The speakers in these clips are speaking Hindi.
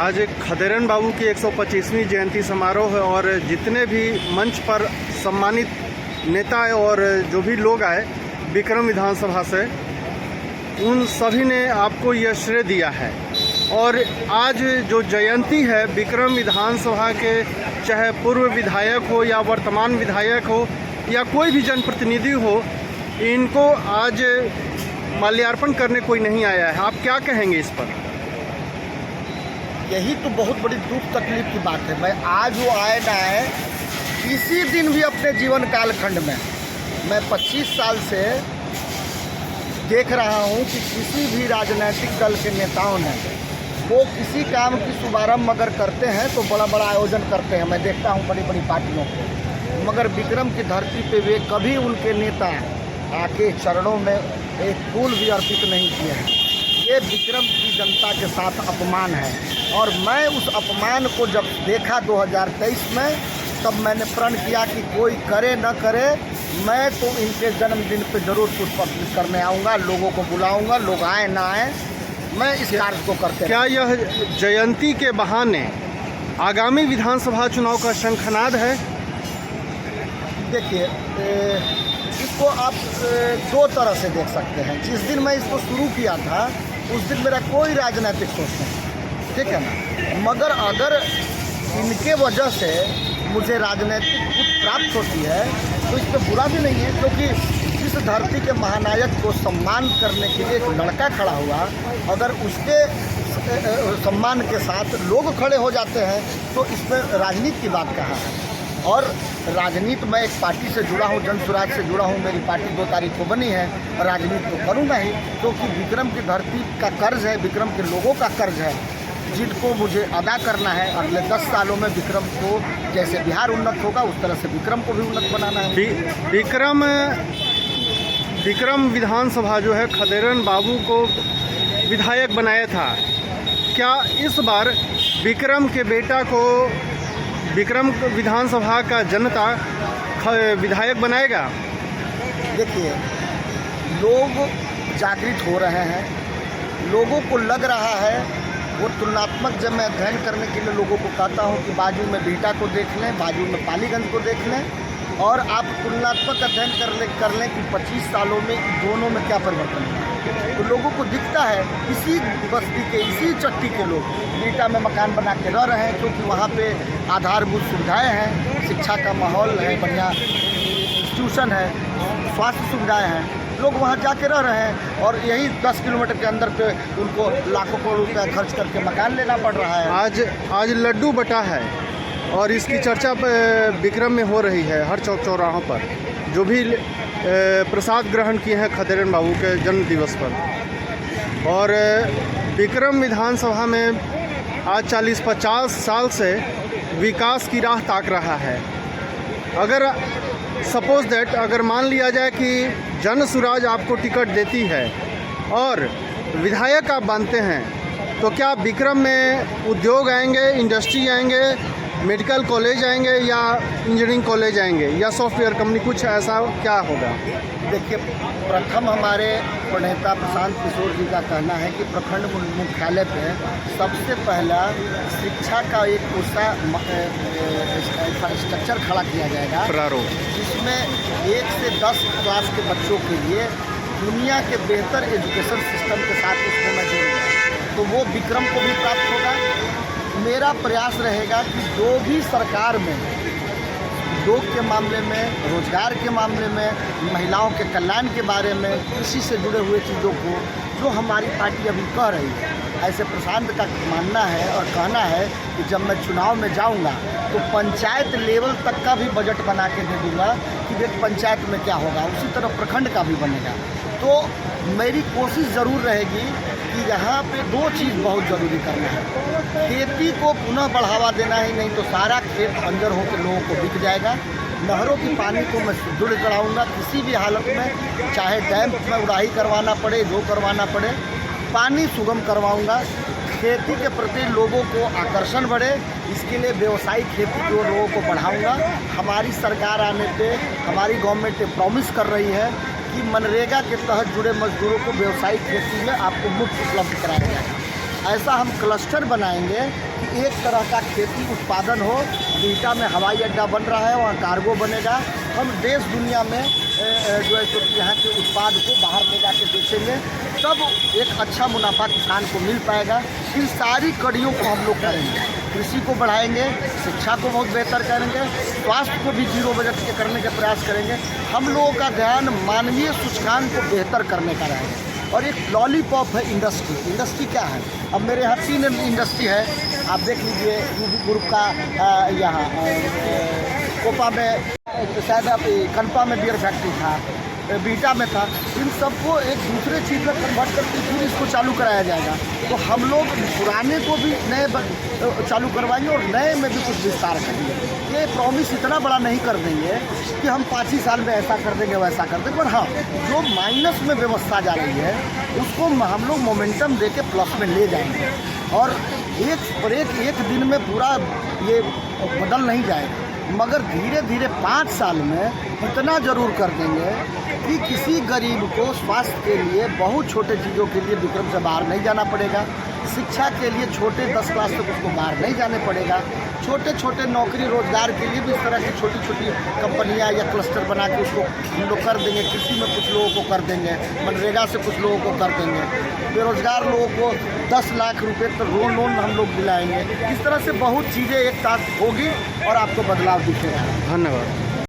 आज खदेरन बाबू की 125वीं जयंती समारोह है और जितने भी मंच पर सम्मानित नेता और जो भी लोग आए विक्रम विधानसभा से, उन सभी ने आपको यह श्रेय दिया है। और आज जो जयंती है विक्रम विधानसभा के, चाहे पूर्व विधायक हो या वर्तमान विधायक हो या कोई भी जनप्रतिनिधि हो, इनको आज माल्यार्पण करने कोई नहीं आया है। आप क्या कहेंगे इस पर? यही तो बहुत बड़ी दुख तकलीफ की बात है। मैं आज वो आए ना आए, किसी दिन भी अपने जीवन कालखंड में मैं 25 साल से देख रहा हूँ कि किसी भी राजनीतिक दल के नेताओं ने वो किसी काम की शुभारंभ अगर करते हैं तो बड़ा बड़ा आयोजन करते हैं। मैं देखता हूँ बड़ी बड़ी पार्टियों को, मगर विक्रम की धरती पे वे कभी उनके नेता आके चरणों में एक फूल भी अर्पित नहीं किए हैं। ये विक्रम की जनता के साथ अपमान है और मैं उस अपमान को जब देखा 2023 में, तब मैंने प्रण किया कि कोई करे न करे, मैं तो इनके जन्मदिन पे ज़रूर पुष्प अर्पित करने आऊँगा, लोगों को बुलाऊँगा, लोग आए ना आए, मैं इस कार्य को करते। क्या यह जयंती के बहाने आगामी विधानसभा चुनाव का शंखनाद है? देखिए, इसको आप दो तरह से देख सकते हैं। जिस दिन मैं इसको शुरू किया था उस दिन मेरा कोई राजनीतिक सोच नहीं, ठीक है ना, मगर अगर इनके वजह से मुझे राजनीतिक कुछ प्राप्त होती है तो इस पर बुरा भी नहीं है, क्योंकि जिस धरती के महानायक को सम्मान करने के लिए एक लड़का खड़ा हुआ, अगर उसके सम्मान के साथ लोग खड़े हो जाते हैं तो इसमें राजनीति की बात कहाँ है। और राजनीति, मैं एक पार्टी से जुड़ा हूँ, जन स्वराज से जुड़ा हूँ, मेरी पार्टी 2 तारीख को बनी है, राजनीति तो करूँगा ही, क्योंकि विक्रम की धरती का कर्ज है, विक्रम के लोगों का कर्ज है, जिनको मुझे अदा करना है। अगले 10 सालों में विक्रम को जैसे बिहार उन्नत होगा उस तरह से विक्रम को भी उन्नत बनाना है। विक्रम विधानसभा जो है खदेरन बाबू को विधायक बनाया था, क्या इस बार विक्रम के बेटा को विक्रम विधानसभा का जनता विधायक बनाएगा? देखिए, लोग जागृत हो रहे हैं, लोगों को लग रहा है, वो तुलनात्मक जब मैं अध्ययन करने के लिए लोगों को कहता हूँ कि बाजू में बिहटा को देख लें, बाजू में पालीगंज को देख लें, और आप तुलनात्मक अध्ययन कर लें कि 25 सालों में दोनों में क्या परिवर्तन है, तो लोगों को दिखता है इसी बस्ती के, इसी चट्टी के लोग बिहटा में मकान बना के रह रहे हैं, क्योंकि वहाँ पे आधारभूत सुविधाएं हैं, शिक्षा का माहौल है, बढ़िया इंस्टीट्यूशन है, स्वास्थ्य सुविधाएं हैं, लोग वहाँ जाके रह रहे हैं। और यही 10 किलोमीटर के अंदर पे उनको लाखों करोड़ रुपया खर्च करके मकान लेना पड़ रहा है। आज लड्डू बटा है और इसकी चर्चा विक्रम में हो रही है हर चौक चौराहों पर, जो भी प्रसाद ग्रहण किए हैं खदेरन बाबू के जन्म दिवस पर। और विक्रम विधानसभा में आज 40-50 साल से विकास की राह ताक रहा है। अगर सपोज दैट, अगर मान लिया जाए कि जन स्वराज आपको टिकट देती है और विधायक आप बनते हैं, तो क्या विक्रम में उद्योग आएंगे, इंडस्ट्री आएंगे, मेडिकल कॉलेज आएंगे या इंजीनियरिंग कॉलेज आएंगे या सॉफ्टवेयर कंपनी, कुछ ऐसा क्या होगा? देखिए, प्रथम हमारे प्रणेता प्रशांत किशोर जी का कहना है कि प्रखंड मुख्यालय पे सबसे पहला शिक्षा का एक उसका इंफ्रास्ट्रक्चर खड़ा किया जाएगा, जिसमें 1 से 10 क्लास के बच्चों के लिए दुनिया के बेहतर एजुकेशन सिस्टम के साथ उसको मैं जोड़ूँगा, तो वो विक्रम को भी प्राप्त होगा। मेरा प्रयास रहेगा कि जो भी सरकार में उद्योग के मामले में, रोजगार के मामले में, महिलाओं के कल्याण के बारे में, कृषि से जुड़े हुए चीज़ों को जो हमारी पार्टी अभी कह रही है, ऐसे प्रशांत का मानना है और कहना है कि जब मैं चुनाव में जाऊंगा तो पंचायत लेवल तक का भी बजट बना के दे दूंगा कि देख पंचायत में क्या होगा, उसी तरह प्रखंड का भी बनेगा। तो मेरी कोशिश ज़रूर रहेगी कि यहाँ पे 2 चीज़ बहुत ज़रूरी करना है। खेती को पुनः बढ़ावा देना ही, नहीं तो सारा खेत बंजर होकर लोगों को बिक जाएगा। नहरों की पानी को मैं सुदृढ़ कराऊंगा किसी भी हालत में, चाहे डैम में उड़ाही करवाना पड़े, जो करवाना पड़े, पानी सुगम करवाऊंगा। खेती के प्रति लोगों को आकर्षण बढ़े, इसके लिए व्यवसायिक खेती को लोगों को बढ़ाऊंगा। हमारी सरकार आने पे हमारी गवर्नमेंट प्रॉमिस कर रही है कि मनरेगा के तहत जुड़े मजदूरों को व्यवसायिक खेती में आपको मुफ्त उपलब्ध कराया जाएगा। ऐसा हम क्लस्टर बनाएंगे कि एक तरह का खेती उत्पादन हो। बिहटा में हवाई अड्डा बन रहा है, वहाँ कार्गो बनेगा। हम देश दुनिया में जो है तो यहाँ के उत्पाद को बाहर ले जाके बेचेंगे, तब एक अच्छा मुनाफा किसान को मिल पाएगा। इन सारी कड़ियों को हम लोग करेंगे। कृषि को बढ़ाएंगे, शिक्षा को बहुत बेहतर करेंगे, स्वास्थ्य को भी जीरो बजट के करने का प्रयास करेंगे। हम लोगों का ध्यान मानवीय सूचकांक को बेहतर करने का रहेगा। और एक लॉलीपॉप है इंडस्ट्री। इंडस्ट्री क्या है? अब मेरे यहाँ 3 इंडस्ट्री है, आप देख लीजिए। यूबी ग्रुप का यहाँ कोपा में, शायद अब कनपा में बियर फैक्ट्री था, बीटा में था। इन सबको एक दूसरे चीज़ में कन्वर्ट करके फिर इसको चालू कराया जाएगा। तो हम लोग पुराने को भी नए चालू करवाएंगे और नए में भी कुछ विस्तार करेंगे। ये प्रॉमिस इतना बड़ा नहीं कर देंगे कि हम 5 ही साल में ऐसा कर देंगे वैसा कर देंगे, पर हाँ, जो माइनस में व्यवस्था जा रही है उसको हम लोग मोमेंटम दे के प्लस में ले जाएंगे। और एक दिन में पूरा ये बदल नहीं जाएगा, मगर धीरे धीरे 5 साल में इतना ज़रूर कर देंगे कि किसी गरीब को स्वास्थ्य के लिए, बहुत छोटे चीज़ों के लिए विक्रम से बाहर नहीं जाना पड़ेगा। शिक्षा के लिए छोटे 10 क्लास तक उसको बाहर नहीं जाने पड़ेगा। छोटे छोटे नौकरी रोजगार के लिए भी इस तरह की छोटी छोटी कंपनियां या क्लस्टर बना के उसको हम लोग कर देंगे। कृषि में कुछ लोगों को कर देंगे, मनरेगा से कुछ लोगों को कर देंगे, बेरोजगार लोगों को 10 लाख रुपए तो लोन हम लोग दिलाएंगे। इस तरह से बहुत चीज़ें एक साथ होगी और आपको बदलाव दिखेगा। धन्यवाद।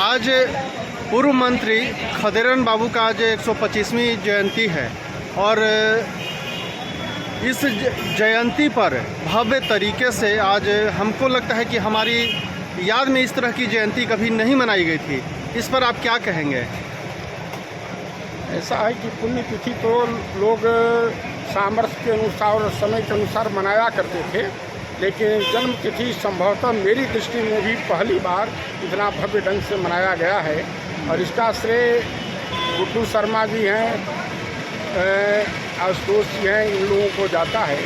आज पूर्व मंत्री खदेरन बाबू का आज 125वीं जयंती है और इस जयंती पर भव्य तरीके से आज हमको लगता है कि हमारी याद में इस तरह की जयंती कभी नहीं मनाई गई थी। इस पर आप क्या कहेंगे? ऐसा है कि पुण्यतिथि तो लोग सामर्थ्य के अनुसार और समय के अनुसार मनाया करते थे, लेकिन जन्म तिथि संभवतः मेरी दृष्टि में भी पहली बार इतना भव्य ढंग से मनाया गया है। और इसका श्रेय गुड्डू शर्मा जी हैं, आशुतोष जी हैं, इन लोगों को जाता है।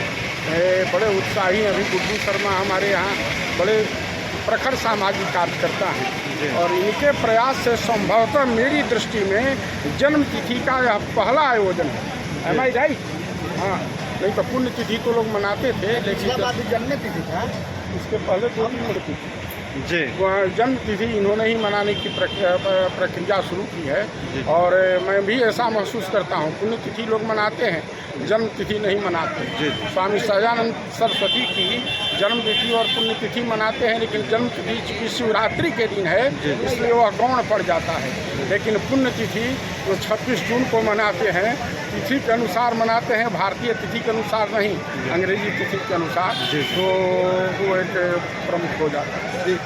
बड़े उत्साही अभी गुड्डू शर्मा हमारे यहाँ बड़े प्रखर सामाजिक कार्यकर्ता हैं और इनके प्रयास से संभवतः मेरी दृष्टि में जन्म तिथि का यह पहला आयोजन है। एम आई राइट? हाँ, नहीं तो पुण्य तिथि तो लोग मनाते थे, लेकिन जन्म तिथि था, इसके पहले 2 दिन पड़ती थी जी। जन्म तिथि इन्होंने ही मनाने की प्रक्रिया शुरू की है। और मैं भी ऐसा महसूस करता हूँ, पुण्य तिथि लोग मनाते हैं, जन्म तिथि नहीं मनाते। स्वामी सहजानंद सरस्वती की जन्म तिथि और पुण्य तिथि मनाते हैं, लेकिन जन्म तिथि की शिवरात्रि के दिन है, इसलिए वह गौण पड़ जाता है। लेकिन पुण्य तिथि जो 26 जून को मनाते हैं, तिथि के अनुसार मनाते हैं, भारतीय तिथि के अनुसार नहीं, अंग्रेजी तिथि के अनुसार, तो वो एक प्रमुख हो जाता है।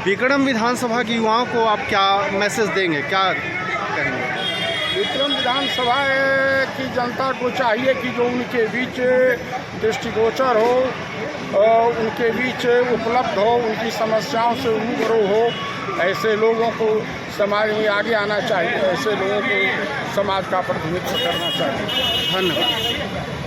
विक्रम विधानसभा के युवाओं को आप क्या मैसेज देंगे, क्या कहेंगे? विक्रम विधानसभा की जनता को चाहिए कि जो उनके बीच दृष्टिगोचर हो, उनके बीच उपलब्ध हो, उनकी समस्याओं से रूबरू हो, ऐसे लोगों को समाज में आगे आना चाहिए, ऐसे लोगों को समाज का प्रतिनिधित्व करना चाहिए। धन्यवाद।